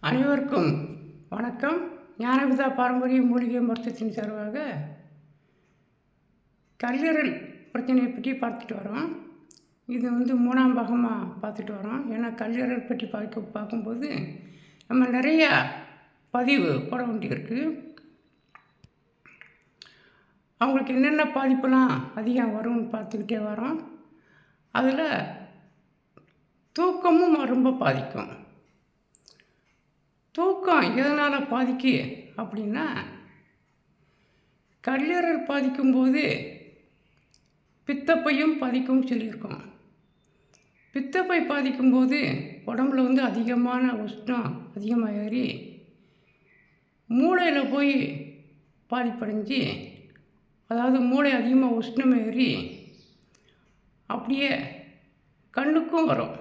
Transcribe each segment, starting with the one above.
அனைவருக்கும் வணக்கம். ஞானவிதா பாரம்பரிய மூலிகை மருத்துவத்தின் சார்பாக கல்லீரல் பிரச்சனையை பற்றி பார்த்துட்டு வரோம். இது 3ஆம் பாகமாக பார்த்துட்டு வரோம். ஏன்னா கல்லீரல் பற்றி பார்க்கும்போது நம்ம நிறையா பதிவு போட வேண்டியிருக்கு. அவங்களுக்கு என்னென்ன பாதிப்புலாம் அதிகம் வரும்னு பார்த்துக்கிட்டே வரோம். அதில் தூக்கமும் ரொம்ப பாதிக்கும். தூக்கம் எதனால் பாதிக்கு அப்படின்னா, கல்லீரல் பாதிக்கும்போது பித்தப்பையும் பாதிக்கும்னு சொல்லியிருக்கோம். பித்தப்பை பாதிக்கும்போது உடம்புல அதிகமான உஷ்ணம் அதிகமாக ஏறி மூளையில் போய் பாதிப்படைஞ்சு, அதாவது மூளை அதிகமாக உஷ்ணம் ஏறி அப்படியே கண்ணுக்கும் வரும்.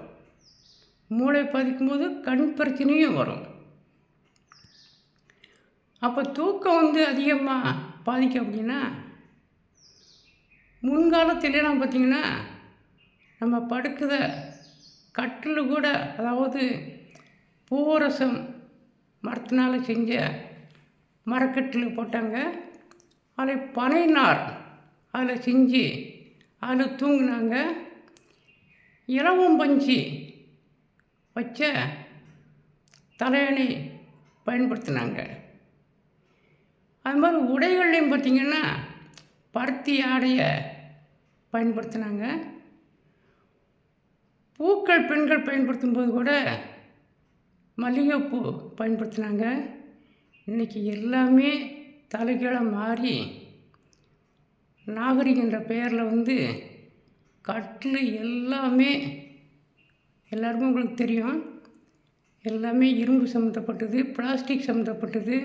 மூளை பாதிக்கும்போது கண் பிரச்சனையும் வரும். அப்போ தூக்கம் அதிகமாக பாதிக்கும் அப்படின்னா, முன்காலத்திலலாம் பார்த்திங்கன்னா நம்ம படுக்கிற கட்டில் கூட, அதாவது பூவரசம் மரத்தினால் செஞ்ச மரக்கட்டில் போட்டாங்க. அதில் பனை நார் அதில் செஞ்சு அதில் தூங்கினாங்க. இலவம் பஞ்சு வச்ச தலையணை பயன்படுத்தினாங்க. அது மாதிரி உடைகள்லையும் பார்த்திங்கன்னா பருத்தி ஆடையை பயன்படுத்தினாங்க. பூக்கள் பெண்கள் பயன்படுத்தும் போது கூட மல்லிகைப்பூ பயன்படுத்தினாங்க. இன்றைக்கி எல்லாமே தலைகீழாக மாறி நாகரிகன்ற பெயரில் கட்டில் எல்லாமே எல்லாருக்கும் உங்களுக்கு தெரியும், எல்லாமே இரும்பு சம்மந்தப்பட்டது, பிளாஸ்டிக் சம்மந்தப்பட்டது.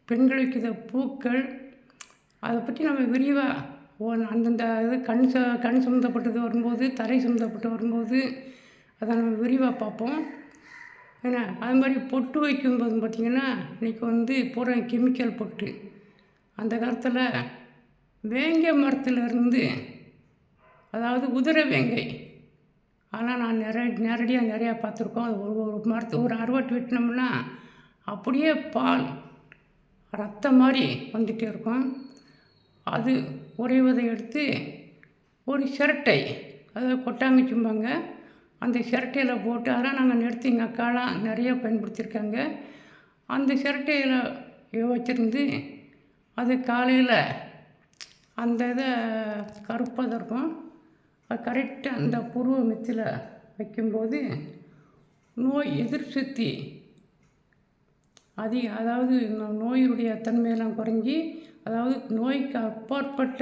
பெண்கள் வைக்கிற பூக்கள், அதை பற்றி நம்ம விரிவாக அந்தந்த இது கண் சம்மந்தப்பட்டது வரும்போது, தலை சம்மந்தப்பட்டு வரும்போது அதை நம்ம விரிவாக பார்ப்போம். ஏன்னா அது மாதிரி பொட்டு வைக்கும்போது பார்த்திங்கன்னா இன்றைக்கி பூரா கெமிக்கல் பொட்டு. அந்த காலத்தில் வேங்கை மரத்துலேருந்து, அதாவது குதிரை வேங்கை, ஆனால் நான் நேரடியாக நிறையா பார்த்துருக்கோம். அது ஒரு மரத்து ஒரு அறுவட்டு வெட்டினோம்னா அப்படியே பால் ரத்தம் மாதிரி வந்துகிட்டே இருக்கும். அது உறைவதை எடுத்து ஒரு சிரட்டை, அதாவது கொட்டாங்குச்சும்பாங்க, அந்த சிரட்டையில் போட்டு, அதெல்லாம் நாங்கள் எடுத்து எங்கள் அக்காலாம் நிறையா பயன்படுத்தியிருக்காங்க. அந்த சிரட்டையில் வச்சுருந்து அது காலையில் அந்த இதை கருப்பாக இருக்கும், அது கரெக்டாக அந்த புருவ மெத்தில் வைக்கும்போது நோய் எதிர்ப்பு சக்தி அதாவது நோயினுடைய தன்மையெல்லாம் குறைஞ்சி, அதாவது நோய்க்கு அப்பாற்பட்ட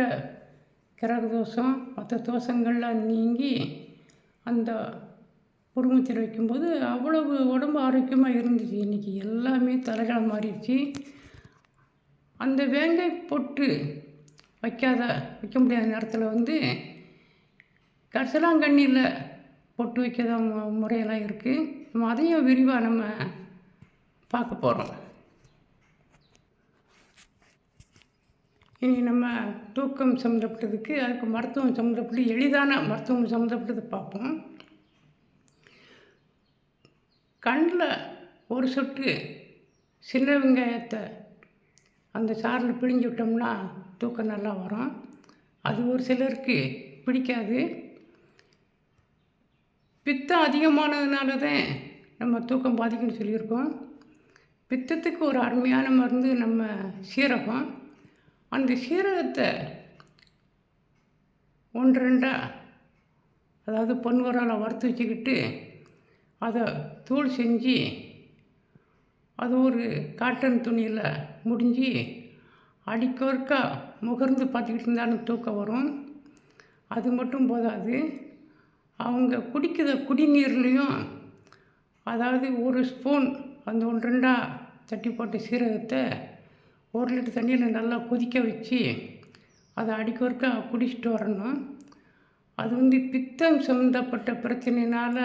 கிரக தோஷம் மற்ற தோஷங்கள்லாம் நீங்கி அந்த புருவத்தில் வைக்கும்போது அவ்வளவு உடம்பு ஆரோக்கியமாக இருந்துச்சு. இன்றைக்கி எல்லாமே தலைகளாக மாறிடுச்சு. அந்த வேங்கை பொட்டு வைக்க முடியாத நேரத்தில் கரிசலாங்கண்ணியில் பொட்டு வைக்காத முறையெல்லாம் இருக்குது. நம்ம அதையும் விரிவாக நம்ம பார்க்க போகிறோம். இனி நம்ம தூக்கம் சம்மந்தப்பட்டதுக்கு, அதுக்கு மருத்துவம் சம்மந்தப்பட்டு எளிதான மருத்துவம் சம்மந்தப்பட்டது பார்ப்போம். கண்ணில் ஒரு சொட்டு சின்ன வெங்காயத்தை அந்த சாறில் பிழிஞ்சு விட்டோம்னா தூக்கம் நல்லா வரும். அது ஒரு சிலருக்கு பிடிக்காது. பித்தம் அதிகமானதுனால தான் நம்ம தூக்கம் பாதிக்குன்னு சொல்லியிருக்கோம். பித்தத்துக்கு ஒரு அருமையான மருந்து நம்ம சீரகம். அந்த சீரகத்தை 1-2 அதாவது பொன்வரால் வறுத்து வச்சுக்கிட்டு அதை தூள் செஞ்சு அது ஒரு காட்டன் துணியில் முடிஞ்சு அடிக்கொருக்கா முகர்ந்து பார்த்துக்கிட்டு இருந்தாலும் தூக்கம் வரும். அது மட்டும் போதாது, அவங்க குடிக்கிற குடிநீர்லேயும், அதாவது ஒரு ஸ்பூன் அந்த 1-2 தட்டி போட்ட சீரகத்தை 1 லிட்டர் தண்ணியில் நல்லா கொதிக்க வச்சு அதை அடிக்கொருக்கா குடிச்சிட்டு வரணும். அது பித்தம் சம்மந்தப்பட்ட பிரச்சனையினால்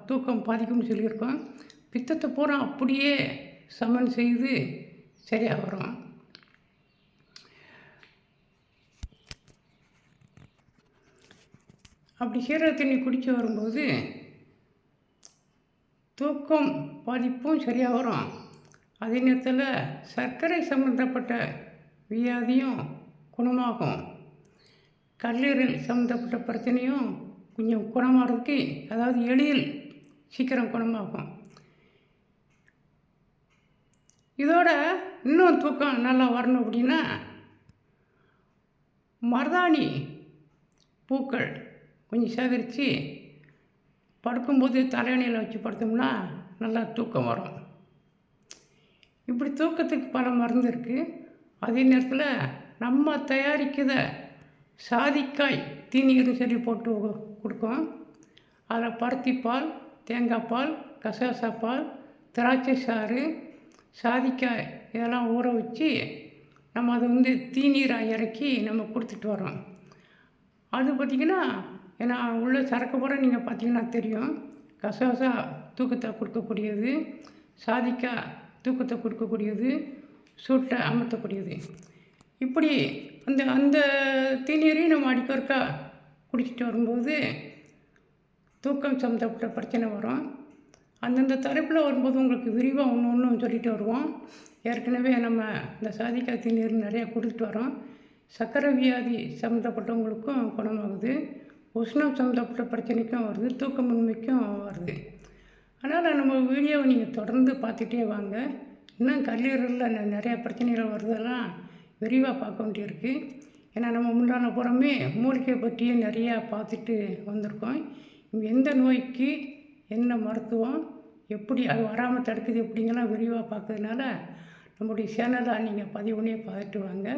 தூக்கம் பாதிக்கும்னு சொல்லியிருக்கோம். பித்தத்தை பூரா அப்படியே சமன் செய்து சரியாக வரும். அப்படி சீரக தண்ணி குடித்து வரும்போது தூக்கம் பாதிப்பும் சரியாக வரும். அதே நேரத்தில் சர்க்கரை சம்மந்தப்பட்ட வியாதியும் குணமாகும். கல்லீரல் சம்மந்தப்பட்ட பிரச்சனையும் கொஞ்சம் குணமாகிறதுக்கு, அதாவது எளிதில் சீக்கிரம் குணமாகும். இதோட இன்னும் தூக்கம் நல்லா வரணும் அப்படின்னா, மருதாணி பூக்கள் கொஞ்சம் சேகரித்து படுக்கும்போது தலையணையில் வச்சு படுத்தோம்னா நல்லா தூக்கம் வரும். இப்படி தூக்கத்துக்கு பல மருந்து இருக்குது. அதே நேரத்தில் நம்ம தயாரிக்கிற சாதிக்காய் தீநீர்னு சொல்லி போட்டு கொடுக்கும். அதில் பருத்திப்பால், தேங்காய் பால், கசகசா பால், திராட்சை சாறு, சாதிக்காய் இதெல்லாம் ஊற வச்சு நம்ம அதை தீநீராக இறக்கி நம்ம கொடுத்துட்டு வரோம். அது பார்த்திங்கன்னா, ஏன்னா உள்ள சரக்கு பூரா நீங்கள் பார்த்திங்கன்னா தெரியும். கசகசா தூக்கத்தை கொடுக்கக்கூடியது, சாதிக்காய் தூக்கத்தை கொடுக்கக்கூடியது, சூட்டை அமர்த்தக்கூடியது. இப்படி அந்த அந்த தீநீரையும் நம்ம அடிக்கொருக்கா குடிச்சிட்டு வரும்போது தூக்கம் சம்மந்தப்பட்ட பிரச்சனை வரும். அந்தந்த தலைப்பில் வரும்போது உங்களுக்கு விரிவாக ஒன்று ஒன்று சொல்லிட்டு வருவோம். ஏற்கனவே நம்ம இந்த சாதிக்காய் தீநீர் நிறையா கொடுத்துட்டு வரோம். சர்க்கரை வியாதி சம்மந்தப்பட்டவங்களுக்கும் குணமாகுது, உஷ்ணம் சம்மந்தப்பட்ட பிரச்சனைக்கும் வருது, தூக்கமின்மைக்கும் வருது. அதனால் நம்ம வீடியோவை நீங்கள் தொடர்ந்து பார்த்துட்டே வாங்க. இன்னும் கல்லீரலில் நிறையா பிரச்சனைகள் வருதெல்லாம் விரிவாக பார்க்க வேண்டியிருக்கு. ஏன்னா நம்ம முன்னாடி புறமே மூலிகை பற்றியே நிறையா பார்த்துட்டு வந்திருக்கோம். எந்த நோய்க்கு என்ன மருத்துவம், எப்படி அது வராமல் தடுக்குது எப்படிங்கெல்லாம் விரிவாக பார்க்கறதுனால நம்முடைய சேனலை நீங்கள் பதிவு பண்ணி பார்த்துட்டு வாங்க.